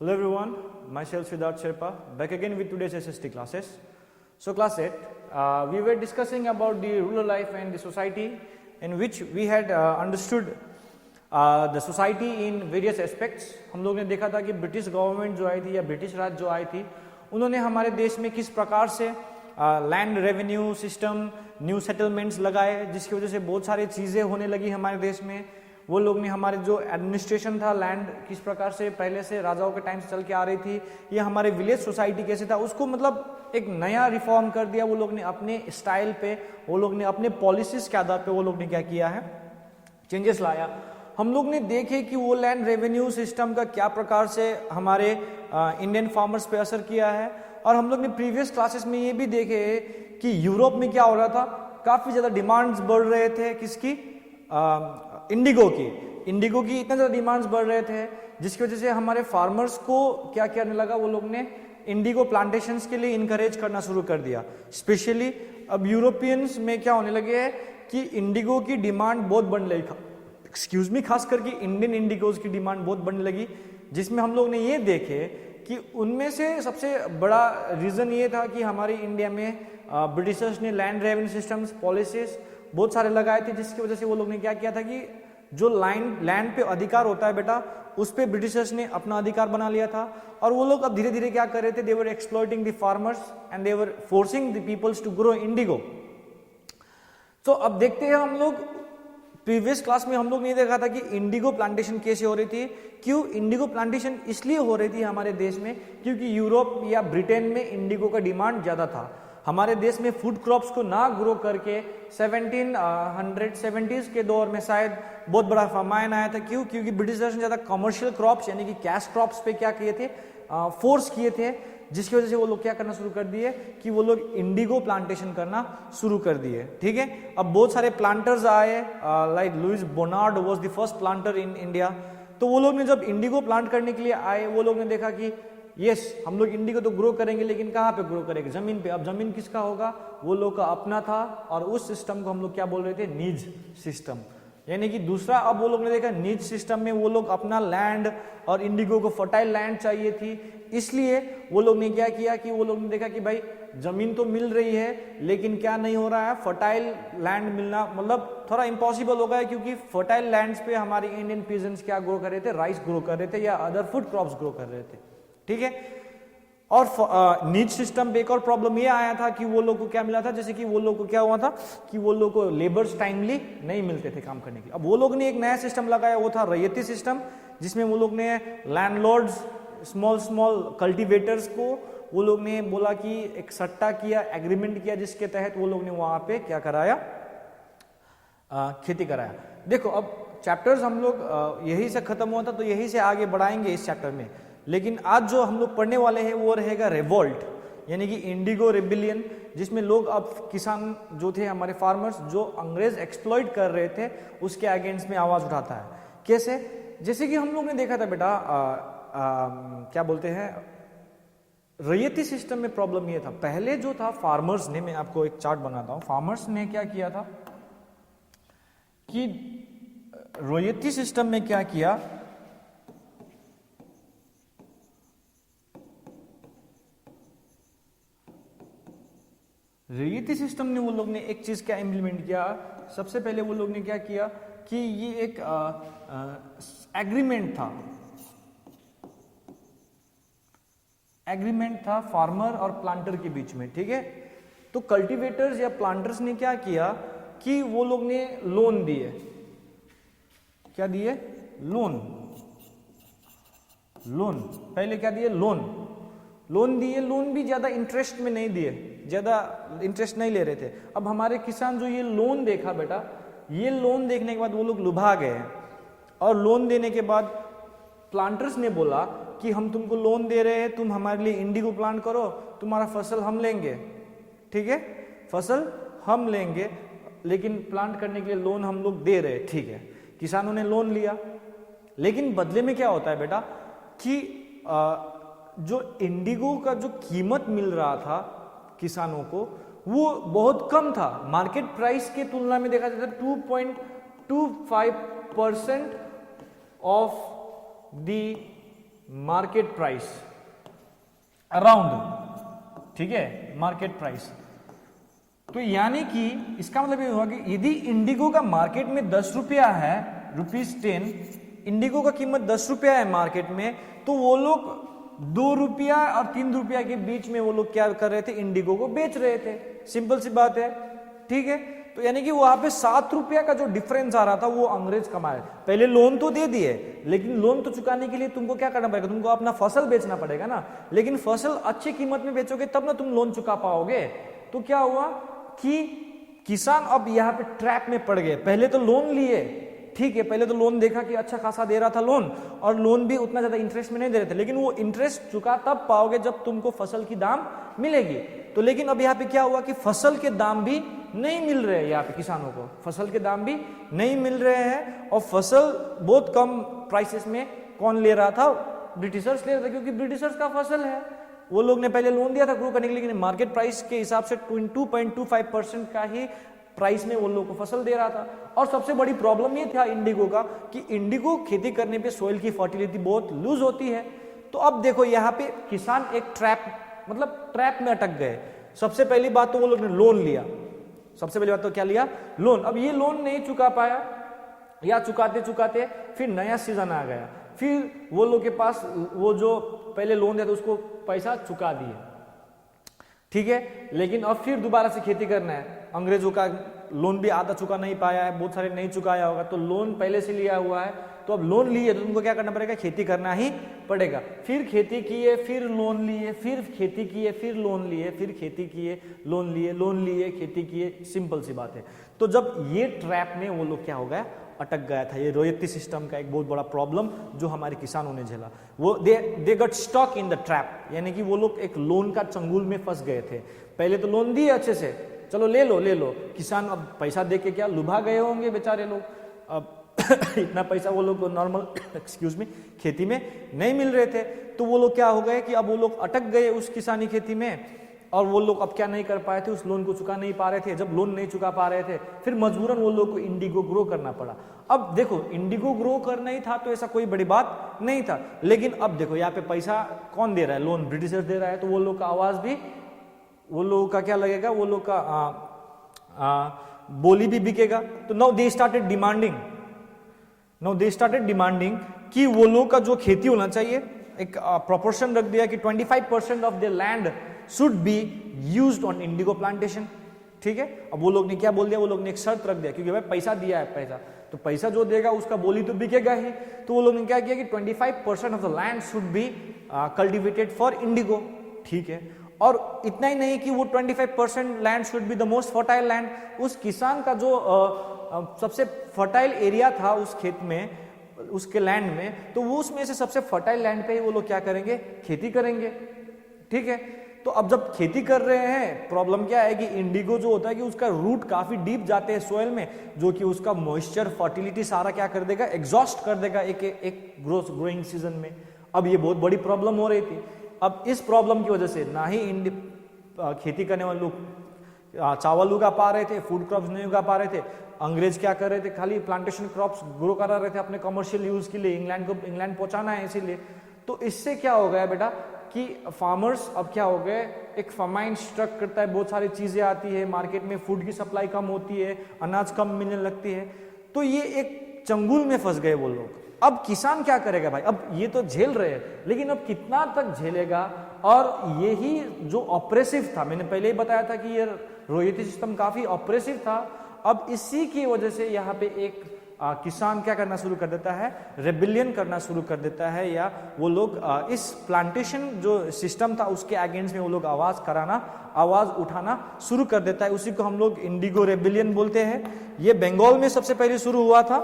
Hello everyone, myself Siddharth Sherpa, back again with today's SST classes. So class 8, we were discussing about the rural life and the society in which we had understood the society in various aspects. हम लोग ने देखा था कि British government जो आई थी या British राज जो आई थी उन्होंने हमारे देश में किस प्रकार से land revenue system, new settlements लगाए, जिसकी वजह से बहुत सारी चीज़ें होने लगी हमारे देश में. वो लोग ने हमारे जो एडमिनिस्ट्रेशन था, लैंड किस प्रकार से पहले से राजाओं के टाइम से चल के आ रही थी, ये हमारे विलेज सोसाइटी कैसे था, उसको मतलब एक नया रिफॉर्म कर दिया वो लोग ने अपने स्टाइल पे. वो लोग ने अपने पॉलिसीज के आधार पे वो लोग ने क्या किया है, चेंजेस लाया. हम लोग ने देखे कि वो लैंड रेवेन्यू सिस्टम का क्या प्रकार से हमारे इंडियन फार्मर्स पे असर किया है. और हम लोग ने प्रीवियस क्लासेस में ये भी देखे कि यूरोप में क्या हो रहा था, काफ़ी ज़्यादा डिमांड्स बढ़ रहे थे. किसकी? इंडिगो की इतने ज़्यादा डिमांड्स बढ़ रहे थे जिसकी वजह से हमारे फार्मर्स को क्या करने लगा, वो लोग ने इंडिगो प्लांटेशंस के लिए इनकरेज करना शुरू कर दिया. स्पेशली अब यूरोपियंस में क्या होने लगे है कि इंडिगो की डिमांड बहुत बढ़ने लगी, खास करके इंडियन इंडिगोज की डिमांड बहुत बढ़ने लगी, जिसमें हम लोग ने ये देखे कि उनमें से सबसे बड़ा रीज़न ये था कि हमारी इंडिया में ब्रिटिशर्स ने लैंड रेवेन्यू सिस्टम्स, पॉलिसीज बहुत सारे लगाए थे, जिसकी वजह से वो लोग ने क्या किया था कि जो लैंड पे अधिकार होता है बेटा, उस पे ब्रिटिशर्स ने अपना अधिकार बना लिया था. और वो लोग अब धीरे धीरे क्या कर रहे थे, they were exploiting the farmers and they were forcing the peoples to grow indigo. तो अब देखते हैं हम लोग, प्रीवियस क्लास में हम लोग ने देखा था कि इंडिगो प्लांटेशन कैसे हो रही थी. क्यों इंडिगो प्लांटेशन इसलिए हो रही थी हमारे देश में, क्योंकि यूरोप या ब्रिटेन में इंडिगो का डिमांड ज़्यादा था. हमारे देश में फूड क्रॉप्स को ना ग्रो करके 1770s के दौर में शायद बहुत बड़ा फमाइन आया था. क्यों? क्योंकि ब्रिटिशर्स ने ज़्यादा कमर्शियल क्रॉप्स यानी कि कैश क्रॉप्स पे क्या किए थे, फोर्स किए थे, जिसकी वजह से वो लोग क्या करना शुरू कर दिए कि वो लोग इंडिगो प्लांटेशन करना शुरू कर दिए. ठीक है, अब बहुत सारे प्लांटर्स आए, like Louis Bonnard was the first planter in India. तो वो लोग ने जब इंडिगो प्लांट करने के लिए आए, वो लोग ने देखा कि यस हम लोग इंडिगो तो ग्रो करेंगे, लेकिन कहाँ पे ग्रो करेंगे? जमीन पे. अब जमीन किसका होगा? वो लोग का अपना था. और उस सिस्टम को हम लोग क्या बोल रहे थे? नीज सिस्टम, यानी कि दूसरा. अब वो लोग ने देखा नीज सिस्टम में वो लोग अपना लैंड, और इंडिगो को फर्टाइल लैंड चाहिए थी, इसलिए वो लोग ने क्या किया कि वो लोग ने देखा कि भाई जमीन तो मिल रही है, लेकिन क्या नहीं हो रहा है, फर्टाइल लैंड मिलना मतलब थोड़ा इम्पॉसिबल हो गया. क्योंकि फर्टाइल लैंड्स पे हमारे इंडियन पीजेंट्स क्या ग्रो कर रहे थे? राइस ग्रो कर रहे थे या अदर फूड क्रॉप्स ग्रो कर रहे थे. ठीक है. और नीच सिस्टम पे एक और प्रॉब्लम ये आया था कि वो लोग को क्या मिला था, जैसे कि वो लोग को क्या हुआ था कि वो लोग को लेबर्स टाइमली नहीं मिलते थे काम करने के लिए. अब वो लोग ने एक नया सिस्टम लगाया, वो था रैयती सिस्टम, जिसमें वो लोग ने लैंडलॉर्ड्स, स्मॉल कल्टीवेटर्स को वो लोग ने बोला कि एक सट्टा किया, एग्रीमेंट किया, जिसके तहत वो लोग ने वहां पे क्या कराया, खेती कराया. देखो अब चैप्टर्स हम लोग यही से खत्म हुआ था, तो यही से आगे बढ़ाएंगे इस चैप्टर में. लेकिन आज जो हम लोग पढ़ने वाले हैं वो रहेगा रेवोल्ट, यानी कि इंडिगो रेबिलियन, जिसमें लोग अब किसान जो थे हमारे फार्मर्स, जो अंग्रेज एक्सप्लॉइट कर रहे थे, उसके अगेंस्ट में आवाज उठाता है. कैसे? जैसे कि हम लोग ने देखा था बेटा, क्या बोलते हैं, रैयती सिस्टम में प्रॉब्लम ये था. पहले जो था फार्मर्स ने, मैं आपको एक चार्ट बनाता हूं, फार्मर्स ने क्या किया था कि रैयती सिस्टम में क्या किया, रैयती सिस्टम ने वो लोग ने एक चीज क्या इंप्लीमेंट किया. सबसे पहले वो लोग ने क्या किया कि ये एक एग्रीमेंट था फार्मर और प्लांटर के बीच में. ठीक है, तो कल्टीवेटर्स या प्लांटर्स ने क्या किया कि वो लोग ने लोन दिए. क्या दिए? लोन. पहले क्या दिए? लोन दिए. लोन भी ज्यादा इंटरेस्ट में नहीं दिए, ज्यादा इंटरेस्ट नहीं ले रहे थे. अब हमारे किसान जो ये लोन देखा बेटा, ये लोन देखने के बाद वो लोग लुभा गए, और लोन देने के बाद प्लांटर्स ने बोला कि हम तुमको लोन दे रहे हैं, तुम हमारे लिए इंडिगो प्लांट करो, तुम्हारा फसल हम लेंगे. ठीक है, फसल हम लेंगे, लेकिन प्लांट करने के लिए लोन हम लोग दे रहे. ठीक है, किसानों ने लोन लिया, लेकिन बदले में क्या होता है बेटा कि जो इंडिगो का जो कीमत मिल रहा था किसानों को, वो बहुत कम था. मार्केट प्राइस के तुलना में देखा जाता है 2.25% of the market price around, ठीक है, मार्केट प्राइस। तो यानी कि इसका मतलब ये हुआ कि यदि इंडिगो का मार्केट में 10 रुपया है, ₹10, इंडिगो का कीमत 10 रुपया है मार्केट में, तो वो लोग 2 रुपया और 3 रुपया के बीच में वो लोग क्या कर रहे थे, इंडिगो को बेच रहे थे। सिंपल सी बात है, ठीक है। तो यानी कि वहां पे 7 रुपया का जो डिफरेंस आ रहा था वो अंग्रेज कमाए। पहले लोन तो दे दिए, लेकिन लोन तो चुकाने के लिए तुमको क्या करना पड़ेगा, तुमको अपना फसल बेचना पड़ेगा ना। लेकिन फसल अच्छी कीमत में बेचोगे तब ना तुम लोन चुका पाओगे। तो क्या हुआ कि किसान अब यहाँ पे ट्रैप में पड़ गए। पहले तो लोन लिए, ठीक है, पहले तो लोन देखा कि अच्छा खासा दे रहा था लोन, और लोन भी उतना ज्यादा इंटरेस्ट में नहीं दे रहे थे, लेकिन वो इंटरेस्ट चुका तब पाओगे जब तुमको फसल की दाम मिलेगी। तो लेकिन अब यहाँ पे क्या हुआ कि फसल के दाम भी नहीं मिल रहे हैं, यहाँ पे किसानों को फसल के दाम भी नहीं मिल रहे हैं, और फसल बहुत कम प्राइसेस में कौन ले रहा था, ब्रिटिशर्स ले रहे थे, क्योंकि ब्रिटिशर्स का फसल है। वो लोग ने पहले लोन दिया था ग्रो करने के लिए, लेकिन मार्केट प्राइस के हिसाब से 22.25% का ही प्राइस में वो लोग को फसल दे रहा था। और सबसे बड़ी प्रॉब्लम ये था इंडिगो का कि इंडिगो खेती करने पे सोइल की फर्टिलिटी बहुत लूज होती है। तो अब देखो यहाँ पे किसान एक ट्रैप में अटक गए। सबसे पहली बात तो वो लोग ने लोन लिया, सबसे पहली बात तो क्या लिया, लोन। अब ये लोन नहीं चुका पाया, या चुकाते चुकाते फिर नया सीजन आ गया, फिर वो लोग के पास वो जो पहले लोन दिया था उसको पैसा चुका दिए, ठीक है। लेकिन अब फिर दोबारा से खेती करना है, अंग्रेजों का लोन भी आधा चुका नहीं पाया है, बहुत सारे नहीं चुकाया होगा, तो लोन पहले से लिया हुआ है, तो अब लोन लिए तो तुमको क्या करना पड़ेगा, खेती करना ही पड़ेगा। फिर खेती किए, फिर लोन लिए, फिर खेती किए, फिर लोन लिए, फिर खेती किए, लोन लिए, लोन लिए, खेती किए। सिंपल सी बात है। तो जब ये ट्रैप में वो लोग क्या हो गया, अटक गया था। ये रॉयल्टी सिस्टम का एक बहुत बड़ा प्रॉब्लम जो हमारे किसानों ने झेला, वो they got stuck in the trap, यानी कि वो लोग एक लोन का चंगुल में फंस गए थे। पहले तो लोन दिए अच्छे से, चलो ले लो, किसान अब पैसा दे के क्या लुभा गए होंगे बेचारे लोग। अब इतना पैसा वो लोग को नॉर्मल एक्सक्यूज मी खेती में नहीं मिल रहे थे, तो वो लोग क्या हो गए कि अब वो लोग अटक गए उस किसानी खेती में, और वो लोग अब क्या नहीं कर पाए थे, उस लोन को चुका नहीं पा रहे थे। जब लोन नहीं चुका पा रहे थे, फिर मजबूरन वो लोग को इंडिगो ग्रो करना पड़ा। अब देखो, इंडिगो ग्रो करना ही था तो ऐसा कोई बड़ी बात नहीं था, लेकिन अब देखो यहाँ पे पैसा कौन दे रहा है, लोन ब्रिटिशर्स दे रहा है, तो वो लोग का आवाज भी, वो लोगों का क्या लगेगा, वो लोग का बोली भी बिकेगा। तो नाउ दे स्टार्टेड डिमांडिंग कि वो लोग का जो खेती होना चाहिए, एक प्रोपोर्शन रख दिया कि 25% of the land should be used on Indigo plantation, ठीक है। अब वो लोग ने क्या बोल दिया, वो लोग ने एक शर्त रख दिया, क्योंकि भाई पैसा दिया है, पैसा तो पैसा जो देगा उसका बोली तो बिकेगा ही। तो वो लोग ने क्या किया कि 25% of the land should be cultivated for Indigo, ठीक है। और इतना ही नहीं कि वो 25% land should be the most fertile land, उस किसान का जो सबसे फर्टाइल एरिया था उस खेत में, उसके लैंड में, तो वो उसमें से सबसे फर्टाइल लैंड पे ही वो लोग क्या करेंगे, खेती करेंगे, ठीक है। तो अब जब खेती कर रहे हैं, प्रॉब्लम क्या है कि इंडिगो जो होता है कि उसका रूट काफी डीप जाते हैं सोइल में, जो कि उसका मॉइस्चर, फर्टिलिटी सारा क्या कर देगा, एग्जॉस्ट कर देगा एक ग्रोइंग सीजन में। अब ये बहुत बड़ी प्रॉब्लम हो रही थी। अब इस प्रॉब्लम की वजह से ना ही खेती करने वाले लोग चावल उगा पा रहे थे, फूड क्रॉप्स नहीं उगा पा रहे थे। अंग्रेज क्या कर रहे थे, खाली प्लांटेशन क्रॉप्स ग्रो करा रहे थे अपने कमर्शियल यूज के लिए, इंग्लैंड पहुंचाना है इसीलिए। तो इससे क्या हो गया बेटा कि फार्मर्स अब क्या हो गए, एक फमाइन स्ट्रक करता है, बहुत सारी चीजें आती है मार्केट में, फूड की सप्लाई कम होती है, अनाज कम मिलने लगती है, तो ये एक चंगुल में फंस गए वो लोग। अब किसान क्या करेगा भाई, अब ये तो झेल रहे हैं, लेकिन अब कितना तक झेलेगा। और यही जो ऑपरेसिव था, मैंने पहले ही बताया था कि ये रॉयल्टी सिस्टम काफी ऑपरेसिव था। अब इसी की वजह से यहाँ पे एक किसान क्या करना शुरू कर देता है, रेबिलियन करना शुरू कर देता है, या वो लोग इस प्लांटेशन जो सिस्टम था उसके अगेंस्ट में वो लोग आवाज उठाना शुरू कर देता है। उसी को हम लोग इंडिगो रेबिलियन बोलते हैं। ये बंगाल में सबसे पहले शुरू हुआ था,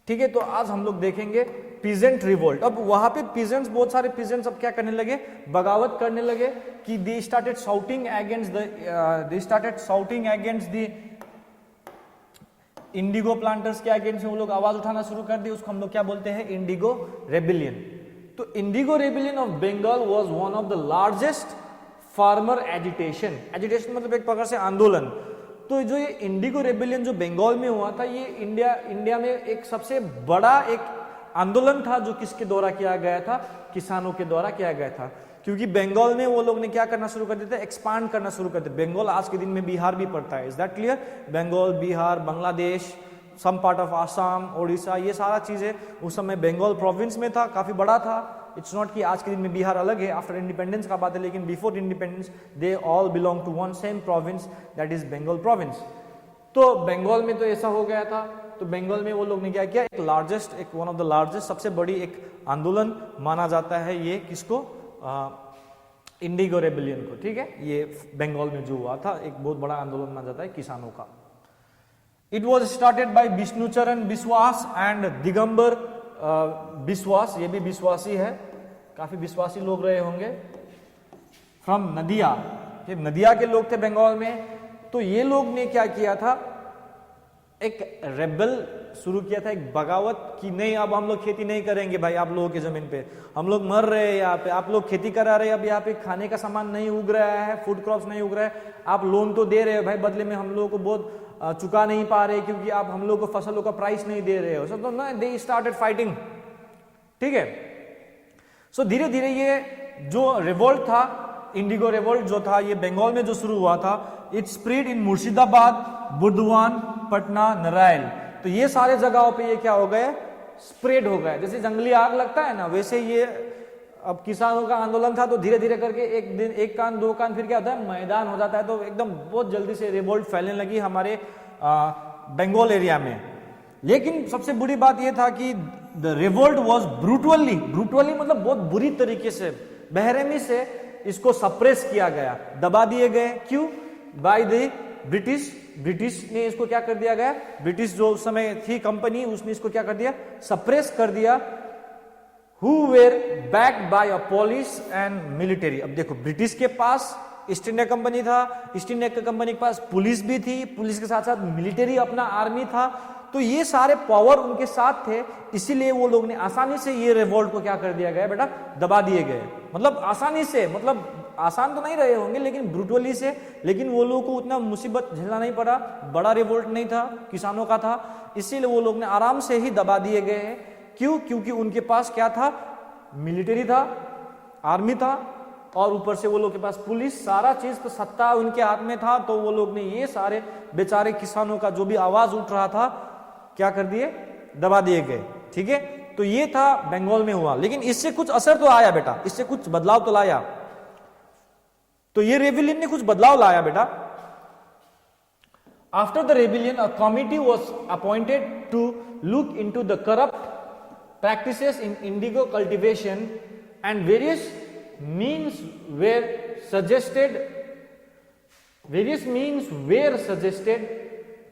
ठीक है। तो आज हम लोग देखेंगे पीजेंट रिवोल्ट। अब वहां पे पीजेंट्स, बहुत सारे पीजेंट्स अब क्या करने लगे, बगावत करने लगे कि they started shouting against the Indigo planters के अगेंस्ट में वो लोग आवाज उठाना शुरू कर दी। उसको हम लोग क्या बोलते हैं, इंडिगो रेबिलियन। तो indigo rebellion of Bengal was one of the largest farmer agitation मतलब एक प्रकार से आंदोलन। तो जो ये इंडिगो रेबिलियन जो बंगाल में हुआ था, ये इंडिया में एक सबसे बड़ा एक आंदोलन था जो किसके द्वारा किया गया था, किसानों के द्वारा किया गया था। क्योंकि बंगाल में वो लोग ने क्या करना शुरू कर दिया था, एक्सपांड करना शुरू कर दिया। बंगाल आज के दिन में बिहार भी पड़ता है, is that clear? Bengal, Bihar, Bangladesh, some part of Assam, Odisha, ये सारा चीजें उस समय बंगाल प्रोविंस में था, काफी बड़ा था। इट्स नॉट कि आज के दिन में बिहार अलग है, आफ्टर इंडिपेंडेंस का बात है, लेकिन before independence they all belong to one same province, that is Bengal province. तो बंगाल में तो ऐसा हो गया था। तो बंगाल में वो लोग ने क्या किया, एक लार्जेस्ट, एक वन ऑफ द लार्जेस्ट, सबसे बड़ी एक आंदोलन माना जाता है ये किसको, इंडिगो रेबेलियन को, ठीक है। ये बंगाल में जो हुआ था एक बहुत बड़ा आंदोलन माना जाता है किसानों का। It was started by Vishnucharan Biswas and Digambar Biswas, ये भी विश्वासी है, काफी विश्वासी लोग रहे होंगे, फ्रॉम नदिया। ये नदिया के लोग थे बंगाल में। तो ये लोग ने क्या किया था, एक रेबल शुरू किया था, एक बगावत कि नहीं अब हम लोग खेती नहीं करेंगे भाई, आप लोगों की जमीन पे हम लोग मर रहे हैं, यहाँ पे आप लोग खेती करा रहे हैं, अब यहाँ पे खाने का सामान नहीं उग रहा है, फूड क्रॉप्स नहीं उग रहा है, आप लोन तो दे रहे हो भाई, बदले में हम लोगों को बहुत चुका नहीं पा रहे क्योंकि आप हम लोग को फसलों का प्राइस नहीं दे रहे हो। सो तो ना दे स्टार्टेड फाइटिंग, ठीक है। सो धीरे धीरे ये जो रिवोल्ट था, इंडिगो रिवोल्ट जो था, ये बंगाल में जो शुरू हुआ था, it spread in Murshidabad, Burdwan, Patna, Narayan. तो ये सारे जगहों पे ये क्या हो गए, स्प्रेड हो गए। जैसे जंगली आग लगता है ना, वैसे ये अब किसानों का आंदोलन था, तो धीरे धीरे करके एक दिन एक कान दो कान, फिर क्या होता है मैदान हो जाता है, तो एकदम बहुत जल्दी से रिवोल्ट फैलने लगी हमारे बंगाल एरिया में। लेकिन सबसे बुरी बात यह था कि द रिवोल्ट वॉज ब्रूटली मतलब बहुत बुरी तरीके से, बेरहमी से इसको सप्रेस किया गया, दबा दिए गए। क्यों? बाय द ब्रिटिश ने इसको क्या कर दिया गया, ब्रिटिश जो उस समय थी कंपनी, उसने इसको क्या कर दिया, सप्रेस कर दिया। Who were backed by a police and military। अब देखो ब्रिटिश के पास ईस्ट इंडिया कंपनी था, ईस्ट इंडिया कंपनी के पास पुलिस भी थी, पुलिस के साथ साथ मिलिट्री अपना आर्मी था, तो ये सारे पावर उनके साथ थे। इसीलिए वो लोग ने आसानी से ये रिवोल्ट को क्या कर दिया गया बेटा, दबा दिए गए। मतलब आसानी से, मतलब आसान तो नहीं रहे होंगे लेकिन ब्रूटली से, लेकिन वो लोगों को उतना मुसीबत झेलना नहीं पड़ा, बड़ा रिवोल्ट नहीं था, किसानों का था, इसीलिए वो लोग ने आराम से ही दबा दिए गए हैं। क्यों? क्योंकि उनके पास क्या था, मिलिट्री था, आर्मी था, और ऊपर से वो लोग के पास पुलिस, सारा चीज तो सत्ता उनके हाथ में था। तो वो लोग ने ये सारे बेचारे किसानों का जो भी आवाज उठ रहा था, क्या कर दिए, दबा दिए गए, ठीक है। तो ये था बंगाल में हुआ, लेकिन इससे कुछ असर तो आया बेटा, इससे कुछ बदलाव तो लाया। तो ये रेबेलियन ने कुछ बदलाव लाया बेटा। After the rebellion a committee was appointed to look into the corrupt practices in indigo cultivation and various means were suggested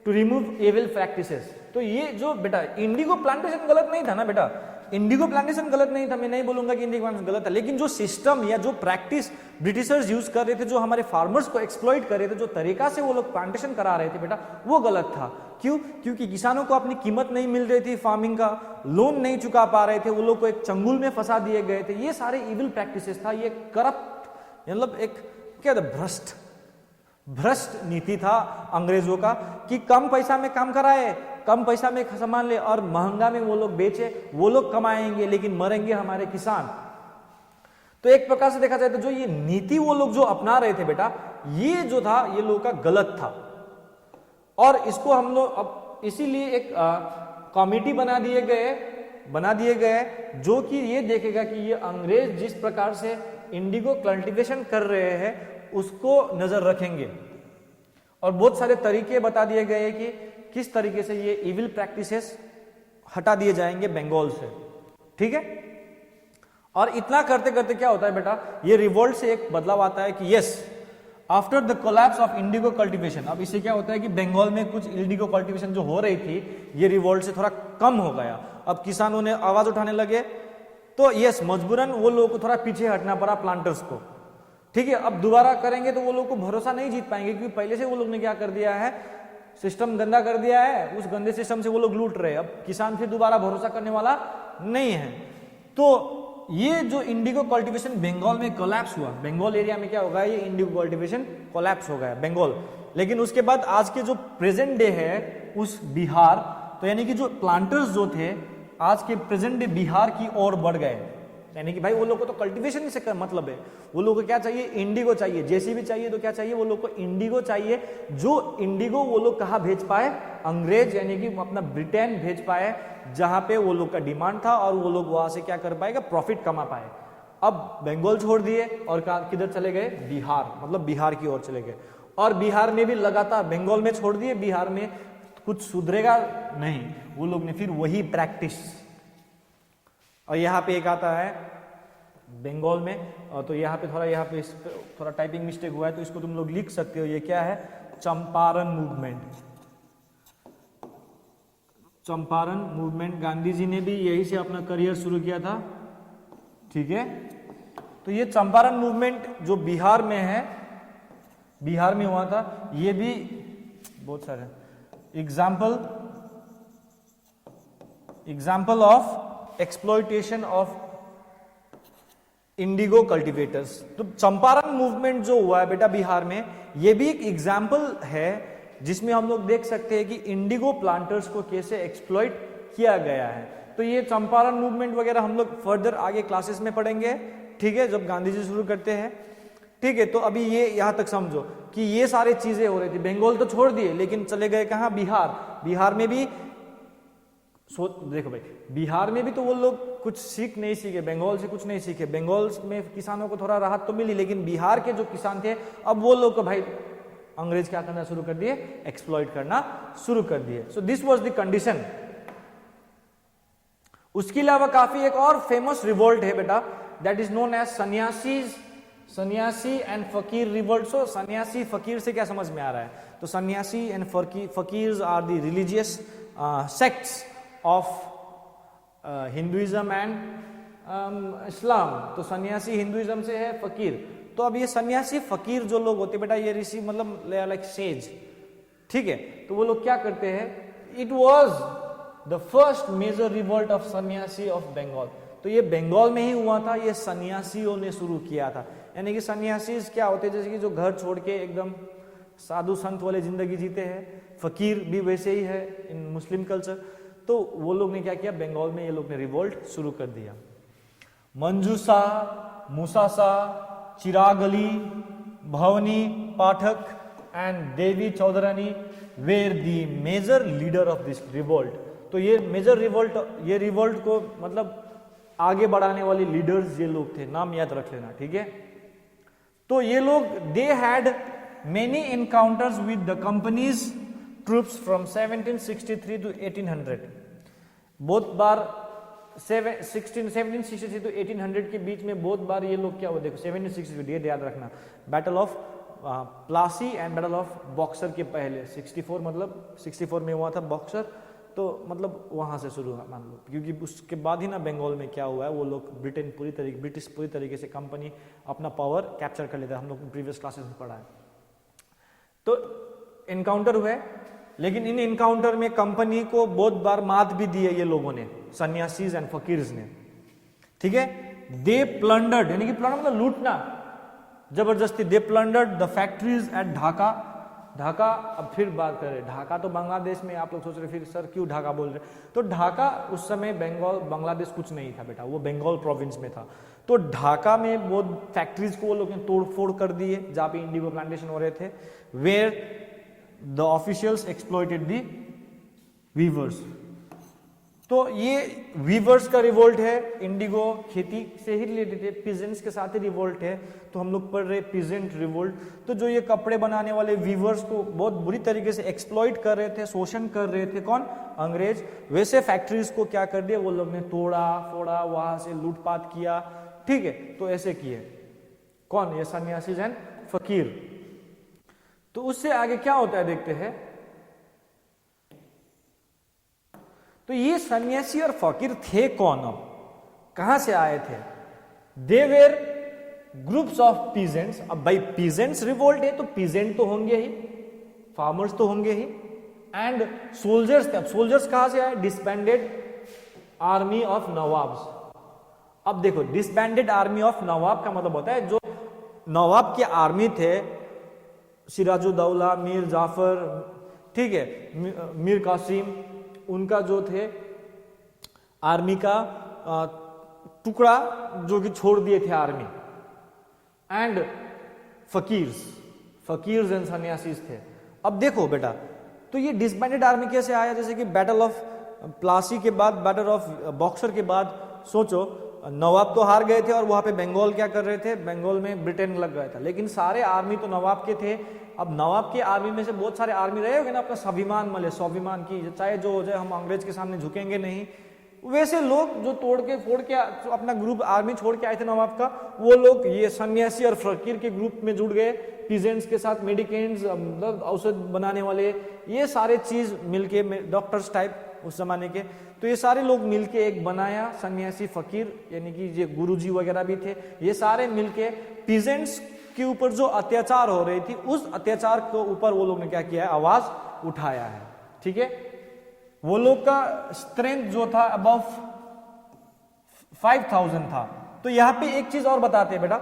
to remove evil practices। तो ये जो बेटा इंडिगो प्लांटेशन गलत नहीं था ना बेटा, इंडिगो प्लांटेशन गलत नहीं था, मैं नहीं बोलूंगा कि इंडिगो प्लांटेशन गलत था, लेकिन जो सिस्टम या जो प्रैक्टिस ब्रिटिशर्स यूज कर रहे थे, जो हमारे फार्मर्स को एक्सप्लॉइट कर रहे थे, जो तरीका से वो लोग प्लांटेशन करा रहे थे बेटा, वो गलत था। क्यों? क्योंकि किसानों को अपनी कीमत नहीं मिल रही थी, फार्मिंग का लोन नहीं चुका पा रहे थे, वो लोग को एक चंगुल में फंसा दिए गए थे। ये सारे इविल प्रैक्टिसेस था, ये करप्ट मतलब एक क्या था, भ्रष्ट नीति था अंग्रेजों का, कि कम पैसा में काम कराए, कम पैसा में सामान ले और महंगा में वो लोग बेचे, वो लोग कमाएंगे लेकिन मरेंगे हमारे किसान। तो एक प्रकार से देखा जाए तो जो ये नीति वो लोग जो अपना रहे थे बेटा, ये जो था ये लोगों का गलत था। और इसको हम लोग अब इसीलिए एक कमिटी बना दिए गए जो कि ये देखेगा कि ये अंग्रेज जिस प्रकार से इंडिगो कल्टीवेशन कर रहे हैं उसको नजर रखेंगे, और बहुत सारे तरीके बता दिए गए कि किस तरीके से ये इविल प्रैक्टिसेस हटा दिए जाएंगे बंगाल से, ठीक है। और इतना करते करते क्या होता है बेटा, ये रिवोल्ट से एक बदलाव आता है कि yes, after the collapse of Indigo cultivation, अब इससे क्या होता है कि बंगाल में कुछ इंडिगो कल्टीवेशन जो हो रही थी, ये रिवोल्ट से थोड़ा कम हो गया। अब किसानों ने आवाज उठाने लगे, तो यस मजबूरन वो लोगों को थोड़ा पीछे हटना पड़ा प्लांटर्स को, ठीक है। अब दोबारा करेंगे तो वो लोग को भरोसा नहीं जीत पाएंगे, क्योंकि पहले से वो लोग ने क्या कर दिया है, सिस्टम गंदा कर दिया है, उस गंदे सिस्टम से वो लोग लूट रहे हैं। अब किसान फिर दोबारा भरोसा करने वाला नहीं है। तो ये जो इंडिगो कल्टीवेशन बंगाल में कोलैप्स हुआ, बंगाल एरिया में क्या होगा, ये इंडिगो कल्टीवेशन कोलैप्स हो गया बंगाल। लेकिन उसके बाद आज के जो प्रेजेंट डे है उस बिहार, तो यानी कि जो प्लांटर्स जो थे आज के प्रेजेंट डे बिहार की ओर बढ़ गए, यानी कि भाई वो लोग को तो कल्टीवेशन से मतलब है, वो लोग को क्या चाहिए, इंडिगो चाहिए, जेसीबी चाहिए, तो क्या चाहिए वो लोग को, इंडिगो चाहिए। जो इंडिगो वो लोग कहाँ भेज पाए, अंग्रेज यानी कि अपना ब्रिटेन भेज पाए, जहां पे वो लोग का डिमांड था और वो लोग वहां से क्या कर पाएगा, प्रॉफिट कमा पाए। अब बंगाल छोड़ दिए और किधर चले गए, बिहार, मतलब बिहार की ओर चले गए। और बिहार में भी लगातार, बंगाल में छोड़ दिए, बिहार में कुछ सुधरेगा नहीं, वो लोग ने फिर वही प्रैक्टिस। और यहाँ पे एक आता है बंगाल में, तो यहाँ पे थोड़ा टाइपिंग मिस्टेक हुआ है, तो इसको तुम लोग लिख सकते हो, ये क्या है, चंपारण मूवमेंट। चंपारण मूवमेंट, गांधी जी ने भी यही से अपना करियर शुरू किया था, ठीक है। तो ये चंपारण मूवमेंट जो बिहार में है, बिहार में हुआ था, ये भी बहुत सारे example of exploitation of Indigo cultivators. तो चंपारण मूवमेंट जो हुआ है बेटा बिहार में, ये भी एक एग्जाम्पल है जिसमें हम लोग देख सकते हैं कि इंडिगो प्लांटर्स को कैसे एक्सप्लॉइट किया गया है। तो ये चंपारण मूवमेंट वगैरह हम लोग फर्दर आगे क्लासेस में पढ़ेंगे, ठीक है, जब गांधी जी शुरू करते हैं, ठीक है। तो अभी ये यहां तक समझो कि ये सारी चीजें हो रही थी। बंगाल तो छोड़ दिए, लेकिन चले गए कहां, बिहार। बिहार में भी देखो भाई, बिहार में भी तो वो लोग कुछ सीख नहीं सीखे, बंगाल से कुछ नहीं सीखे। बंगाल में किसानों को थोड़ा राहत तो मिली, लेकिन बिहार के जो किसान थे, अब वो लोग को भाई अंग्रेज क्या करना शुरू कर दिए, एक्सप्लॉइट करना शुरू कर दिए। सो दिस वाज द कंडीशन। उसके अलावा काफी एक और फेमस रिवोल्ट है बेटा, दैट इज नोन एज सन्यासी एंड फकीर रिवोल्ट। सो सन्यासी फकीर से क्या समझ में आ रहा है, तो sannyasi and fakirs are the religious sects of Hinduism and Islam. तो सन्यासी हिंदुइज्म से है, फकीर। तो अब ये सन्यासी फकीर जो लोग होते बेटा, ये ऋषि मतलब लाइक सेज, ठीक है। तो वो लोग क्या करते हैं, it was the first major revolt of Sannyasi of Bengal. तो ये बंगाल में ही हुआ था, ये सन्यासियों ने शुरू किया था। यानी कि सन्यासी क्या होते हैं, जैसे कि जो घर छोड़ के एकदम साधु संत वाले जिंदगी जीते हैं, फकीर भी वैसे ही है इन मुस्लिम कल्चर। तो वो लोग ने क्या किया, बंगाल में ये लोग ने रिवोल्ट शुरू कर दिया। Manjusha, Musasa, Chirag Ali, Bhavani Pathak and Devi Chaudhurani were the major leader of this revolt. तो ये मेजर रिवोल्ट, ये रिवोल्ट को मतलब आगे बढ़ाने वाले लीडर्स ये लोग थे, नाम याद रख लेना, ठीक है। तो ये लोग they had many encounters with the companies troops from 1763 to 1800। बहुत बार 1763 to 1800 के बीच में बहुत बार ये लोग क्या हुआ, देखो 1763 डेट याद रखना, battle of Plassey and battle of boxer के पहले 64, मतलब 64 में हुआ था बॉक्सर, तो मतलब वहां से शुरू मान लो, क्योंकि उसके बाद ही ना बंगाल में क्या हुआ है, वो लोग ब्रिटिश पूरी तरीके से कंपनी अपना पावर कैप्चर कर लेता है। हम लोग प्रीवियस क्लासेस में पढ़ा है। तो इनकाउंटर हुए, लेकिन इन इनकाउंटर में कंपनी को बहुत बार मात भी दी है ये लोगों ने, सन्यासीज एंड फकीर्स ने, ठीक है। दे प्लंडर्ड, यानी कि प्लंडर मतलब लूटना जबरदस्ती। They plundered the factories at Dhaka. Dhaka, अब फिर बात करें, ढाका तो बांग्लादेश में, आप लोग सोच रहे फिर सर क्यों ढाका बोल रहे, तो ढाका उस समय बांग्लादेश कुछ नहीं था बेटा, वो बंगाल प्रोविंस में था। तो ढाका में बहुत फैक्ट्रीज को वो लोग ने तोड़ फोड़ कर दिए, जहां पे इंडिगो प्लांटेशन हो रहे थे, where the officials exploited the weavers. तो ये वीवर्स का रिवोल्ट है, इंडिगो खेती से ही रिलेटेड है, पीजेंट्स के साथ ही रिवोल्ट है। तो हम लोग पढ़ रहे पीजेंट रिवोल्ट। तो जो ये कपड़े बनाने वाले वीवर्स को बहुत बुरी तरीके से एक्सप्लॉइट कर रहे थे, शोषण कर रहे थे, कौन, अंग्रेज। वैसे फैक्ट्रीज को क्या कर दिया, वो लोग ने तोड़ा फोड़ा, वहां से लूटपाट किया, ठीक है। तो ऐसे किए कौन, ये सन्यासीज एंड फकीर। तो उससे आगे क्या होता है देखते हैं। तो ये सन्यासी और फकीर थे कौन, अब कहां से आए थे, they were groups of peasants. अब भाई पीजेंट्स रिवोल्ट है तो पीजेंट तो होंगे ही, फार्मर्स तो होंगे ही, एंड सोल्जर्स थे। अब सोल्जर्स कहां से आए, डिसबैंडेड आर्मी ऑफ नवाब्स। अब देखो डिसबैंडेड आर्मी ऑफ नवाब का मतलब होता है जो नवाब के आर्मी थे, सिराजुद्दौला, मीर जाफर, ठीक है, मीर कासिम, उनका जो थे आर्मी का टुकड़ा जो कि छोड़ दिए थे आर्मी, एंड फकीर्स एंड सन्यासीज थे। अब देखो बेटा, तो ये डिसबैंडेड आर्मी कैसे आया? जैसे कि बैटल ऑफ प्लासी के बाद, बैटल ऑफ बॉक्सर के बाद, सोचो नवाब तो हार गए थे और वहां पे बंगाल क्या कर रहे थे, बंगाल में ब्रिटेन लग गया था, लेकिन सारे आर्मी तो नवाब के थे। अब नवाब के आर्मी में से बहुत सारे आर्मी रहे होंगे ना, अपना स्वाभिमान मले, स्वाभिमान की चाहे जो हो जाए, हम अंग्रेज के सामने झुकेंगे नहीं, वैसे लोग जो तोड़ के फोड़ के जो अपना ग्रुप आर्मी छोड़ के आए थे नवाब का, वो लोग ये सन्यासी और फकीर के ग्रुप में जुड़ गए, पीजेंट्स के साथ, मेडिकेंट्स मतलब औषध बनाने वाले, ये सारे चीज मिलके, डॉक्टर्स टाइप उस जमाने के, तो ये सारे लोग मिलके एक बनाया सन्यासी फकीर, यानी कि ये गुरुजी वगैरह भी थे, ये सारे मिलके पीजेंट्स के ऊपर जो अत्याचार हो रही थी, उस अत्याचार के ऊपर वो लोग ने क्या किया है, आवाज उठाया है। ठीक है, वो लोग का स्ट्रेंथ जो था अबव 5000 था। तो यहां पे एक चीज और बताते हैं बेटा,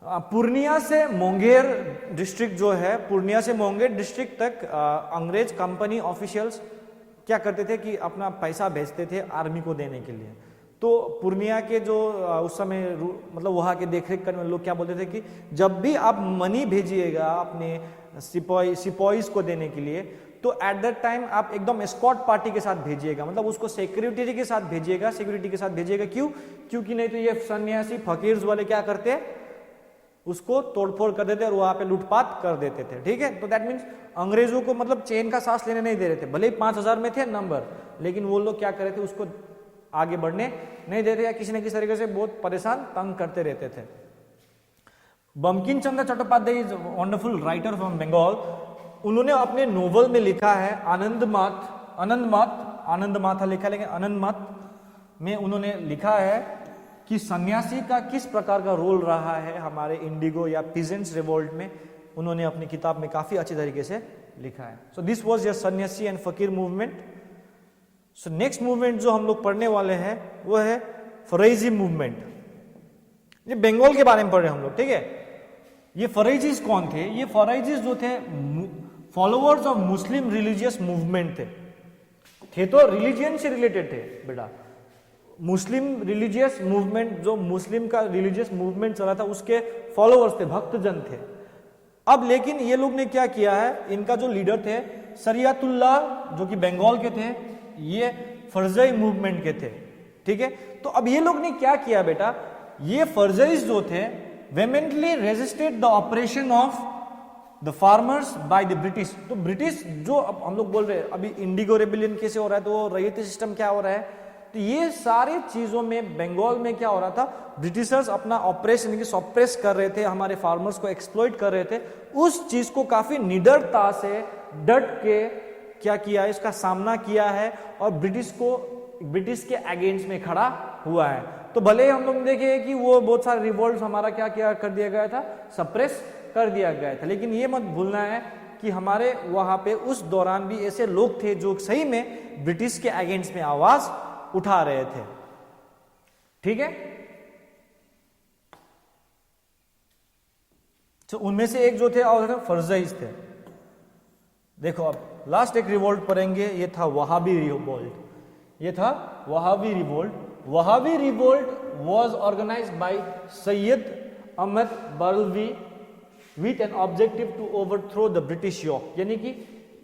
पूर्णिया से मुंगेर डिस्ट्रिक्ट जो है, पूर्णिया से मुंगेर डिस्ट्रिक्ट तक अंग्रेज कंपनी ऑफिशियल्स क्या करते थे कि अपना पैसा भेजते थे आर्मी को देने के लिए। तो पूर्णिया के जो उस समय मतलब वहां के देखरेख करने वाले लोग क्या बोलते थे कि जब भी आप मनी भेजिएगा अपने सिपाहीज को देने के लिए, तो एट दैट टाइम आप एकदम एस्कॉर्ट पार्टी के साथ भेजिएगा, मतलब उसको सिक्योरिटी के साथ भेजिएगा, क्यों? क्योंकि नहीं तो ये सन्यासी फकीर्स वाले क्या करते, उसको तोड़फोड़ कर देते और वहां पे लूटपाट कर देते थे। ठीक है, तो दैट मीन्स अंग्रेजों को मतलब चैन का सांस लेने नहीं दे रहे थे, भले ही 5000 में थे नंबर, लेकिन वो लोग क्या कर रहे थे, उसको आगे बढ़ने नहीं देते, या किसी न किसी तरीके से बहुत परेशान तंग करते रहते थे। Bankim Chandra Chattopadhyay is wonderful writer from Bengal, उन्होंने अपने नोवेल में लिखा है आनंदमाथा लिखा, लेकिन आनंदमाथ में उन्होंने लिखा है कि सन्यासी का किस प्रकार का रोल रहा है हमारे इंडिगो या पीजेंट्स रिवोल्ट में, उन्होंने अपनी किताब में काफी अच्छी तरीके से लिखा है। सो दिस वाज योर सन्यासी एंड फकीर मूवमेंट। सो नेक्स्ट मूवमेंट जो हम लोग पढ़ने वाले हैं वो है फरैजी मूवमेंट। ये बंगाल के बारे में पढ़ रहे हैं हम लोग। ठीक है, ये फरैजीज कौन थे? ये फरैजीज जो थे followers of Muslim religious movement थे तो रिलीजियन से रिलेटेड थे बेटा। मुस्लिम रिलीजियस मूवमेंट, जो मुस्लिम का रिलीजियस मूवमेंट चला था, उसके फॉलोअर्स थे, भक्तजन थे। अब लेकिन ये लोग ने क्या किया है, इनका जो लीडर थे शरियतुल्लाह, जो कि बंगाल के थे, ये फरजई मूवमेंट के थे। ठीक है, तो अब ये लोग ने क्या किया बेटा, ये फरजईज जो थे vehemently resisted the operation of the farmers by the British. तो ब्रिटिश जो अब हम लोग बोल रहे हैं, अभी इंडिगो रेबिलियन कैसे हो रहा है, तो रैयती सिस्टम क्या हो रहा है, तो ये सारी चीजों में बंगाल में क्या हो रहा था, ब्रिटिशर्स अपना ऑपरेशन की सप्रेस कर रहे थे, हमारे फार्मर्स को एक्सप्लॉइट कर रहे थे। उस चीज को काफी निडरता से डट के क्या किया है, इसका सामना किया है और ब्रिटिश के अगेंस्ट में खड़ा हुआ है। तो भले ही हम लोग देखे कि वो बहुत सारे रिवोल्ट हमारा क्या क्या कर दिया गया था, सप्रेस कर दिया गया था, लेकिन ये मत भूलना है कि हमारे वहां पे उस दौरान भी ऐसे लोग थे जो सही में ब्रिटिश के अगेंस्ट में आवाज उठा रहे थे। ठीक है, तो उनमें से एक जो थे और फरजईज थे। देखो अब लास्ट एक रिवोल्ट पढ़ेंगे, ये था वहाबी रिवोल्ट। ये था Wahabi revolt. Wahabi revolt was organised by Syed Ahmad Barelvi with an objective to overthrow the British yoke. यानी कि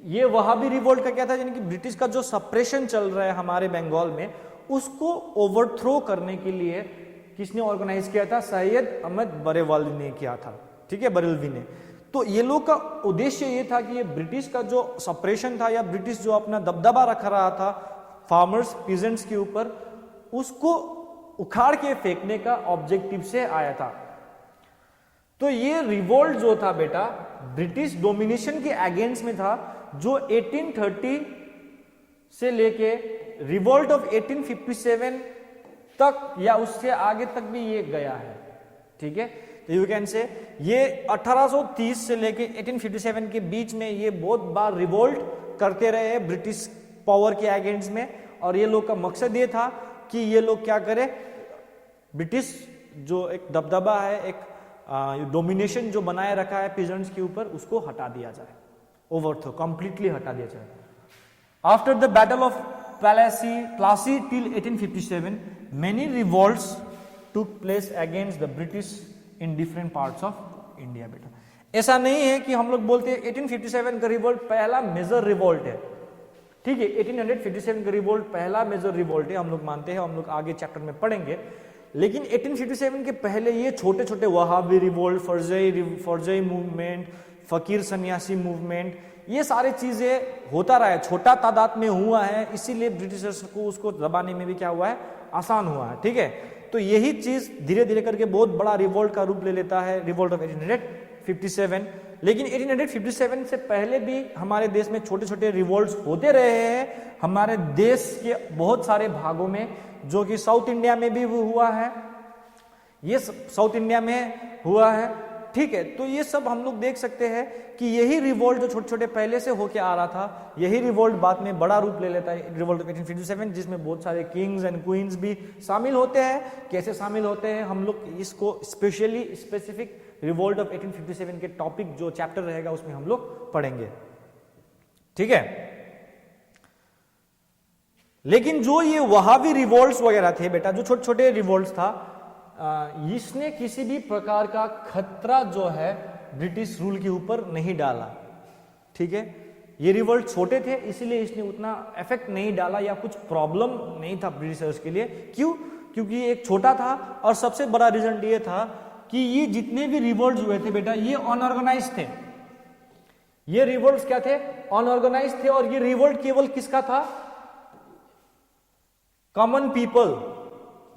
ये वहाबी रिवोल्ट का क्या था, यानी कि ब्रिटिश का जो सप्रेशन चल रहा है हमारे बंगाल में, उसको ओवरथ्रो करने के लिए किसने ऑर्गेनाइज किया था, सैयद अहमद बरेलवी ने किया था। ठीक है, बरेलवी ने। तो ये लोग का उद्देश्य ये था कि ये ब्रिटिश का जो सप्रेशन था, या ब्रिटिश जो अपना दबदबा रख रहा था फार्मर्स पीजेंट्स के ऊपर, उसको उखाड़ के फेंकने का ऑब्जेक्टिव से आया था। तो ये रिवोल्ट जो था बेटा ब्रिटिश डोमिनेशन के अगेंस्ट में था, जो 1830 से लेके रिवोल्ट ऑफ 1857 तक या उससे आगे तक भी ये गया है। ठीक है, तो यू कैन से ये 1830 से लेके 1857 के बीच में ये बहुत बार रिवोल्ट करते रहे ब्रिटिश पावर के अगेंस्ट में, और ये लोग का मकसद ये था कि ये लोग क्या करें, ब्रिटिश जो एक दबदबा है, एक डोमिनेशन जो बनाए रखा है पीजेंट्स के ऊपर, उसको हटा दिया जाए, ओवरथ्रो कंप्लीटली हटा दिया जाए। After the battle of Plassey till 1857 many revolts took place against the British in different parts of India. बेटा ऐसा नहीं है कि हम लोग बोलते हैं 1857 का रिवोल्ट पहला मेजर रिवोल्ट है, ठीक है, 1857 का रिवोल्ट पहला मेजर रिवोल्ट है, हम लोग मानते हैं, हम लोग आगे चैप्टर में पढ़ेंगे। लेकिन 1857 के पहले ये छोटे छोटे वहाबी रिवोल्ट, फरजई मूवमेंट, फकीर सन्यासी मूवमेंट, ये सारी चीजें होता रहा है, छोटा तादाद में हुआ है, इसीलिए ब्रिटिशर्स को उसको दबाने में भी क्या हुआ है, आसान हुआ है, ठीक है। तो यही चीज धीरे धीरे करके बहुत बड़ा रिवोल्ट का रूप ले लेता है, रिवोल्ट ऑफ 1857। लेकिन 1857 से पहले भी हमारे देश में छोटे छोटे रिवोल्ट्स होते रहे हैं, हमारे देश के बहुत सारे भागों में, जो कि साउथ इंडिया में भी हुआ है, ये साउथ इंडिया में हुआ है, ठीक है। तो ये सब हम लोग देख सकते हैं कि यही रिवोल्ट जो छोटे छोटे पहले से होके आ रहा था, यही रिवोल्ट बाद में बड़ा रूप ले लेता है, रिवोल्ट ऑफ 1857, जिसमें बहुत सारे किंग्स एंड क्वींस भी शामिल होते हैं। कैसे शामिल होते हैं, हम लोग इसको स्पेसिफिक रिवोल्ट ऑफ 1857 के टॉपिक जो चैप्टर रहेगा उसमें हम लोग पढ़ेंगे, ठीक है। लेकिन जो ये वहाबी रिवोल्ट्स वगैरह थे बेटा, जो छोटे छोटे रिवोल्ट्स था, इसने किसी भी प्रकार का खतरा जो है ब्रिटिश रूल के ऊपर नहीं डाला, ठीक है। ये रिवोल्ट छोटे थे, इसीलिए इसने उतना इफेक्ट नहीं डाला या कुछ प्रॉब्लम नहीं था ब्रिटिशर्स के लिए। क्यों? क्योंकि ये एक छोटा था, और सबसे बड़ा रीजन ये था कि ये जितने भी रिवोल्ट हुए थे बेटा, ये अनऑर्गेनाइज थे। ये रिवोल्ट क्या थे? अनऑर्गेनाइज थे। और ये रिवोल्ट केवल किसका था? Common people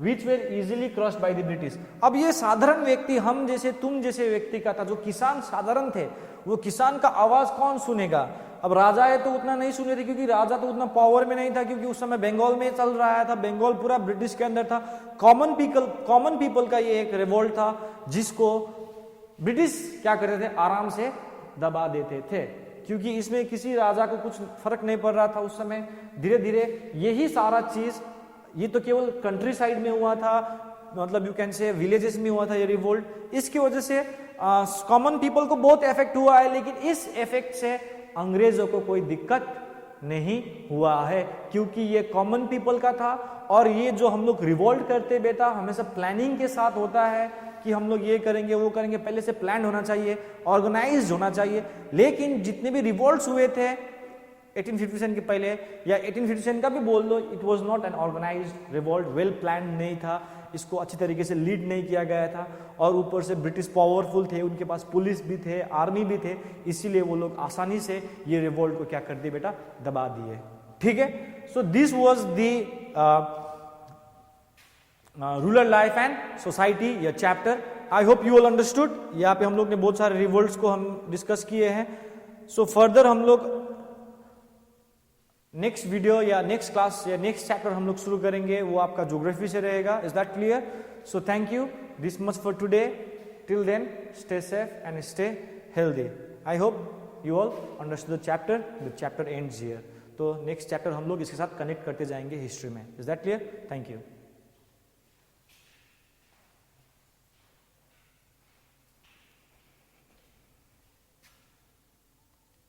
which where easily crossed bye the British. अब ये साधारण व्यक्ति, हम जैसे तुम जैसे व्यक्ति का था, जो किसान साधारण थे, वो किसान का आवाज कौन सुनेगा? अब राजा है तो उतना नहीं सुने थे, क्योंकि राजा तो उतना पावर में नहीं था, क्योंकि उस समय बंगाल में चल रहा था, बंगाल पूरा ब्रिटिश के अंदर था। कॉमन पीपल का ये एक रिवोल्ट था, जिसको ब्रिटिश क्या करते थे? आराम से दबा देते थे, क्योंकि इसमें किसी राजा को कुछ फर्क नहीं पड़ रहा था उस समय। धीरे धीरे यही सारा चीज, ये तो केवल कंट्री साइड में हुआ था, मतलब यू कैन से विलेजेस में हुआ था ये रिवोल्ट। इसकी वजह से कॉमन पीपल को बहुत इफेक्ट हुआ है, लेकिन इस इफेक्ट से अंग्रेजों को कोई दिक्कत नहीं हुआ है, क्योंकि ये कॉमन पीपल का था। और ये जो हम लोग रिवोल्ट करते बेटा, हमेशा प्लानिंग के साथ होता है कि हम लोग ये करेंगे वो करेंगे, पहले से प्लान होना चाहिए, ऑर्गेनाइज्ड होना चाहिए। लेकिन जितने भी रिवोल्ट्स हुए थे 1857 के पहले, या 1857 का भी बोल लो, it was not an organised revolt, well plan नहीं था, इसको अच्छी तरीके से लीड नहीं किया गया था। और ऊपर से ब्रिटिश पावरफुल थे, उनके पास पुलिस भी थे, आर्मी भी थे, इसीलिए वो लोग आसानी से ये रिवोल्ट को क्या कर दिए बेटा? दबा दिए, ठीक है। So this was the rural life and society, या chapter. I hope you all understood. यहाँ पे हम लोग ने बहुत सारे रिवोल्ट्स को हम डिस्कस किए हैं। सो फर्दर हम लोग नेक्स्ट वीडियो या नेक्स्ट क्लास या नेक्स्ट चैप्टर हम लोग शुरू करेंगे, वो आपका ज्योग्राफी से रहेगा। Is that clear? So thank you this much for today. Till then stay safe and stay healthy. I hope you all understood the chapter. The chapter ends here. तो next chapter हम लोग इसके साथ connect करते जाएंगे history में। Is that clear? Thank you.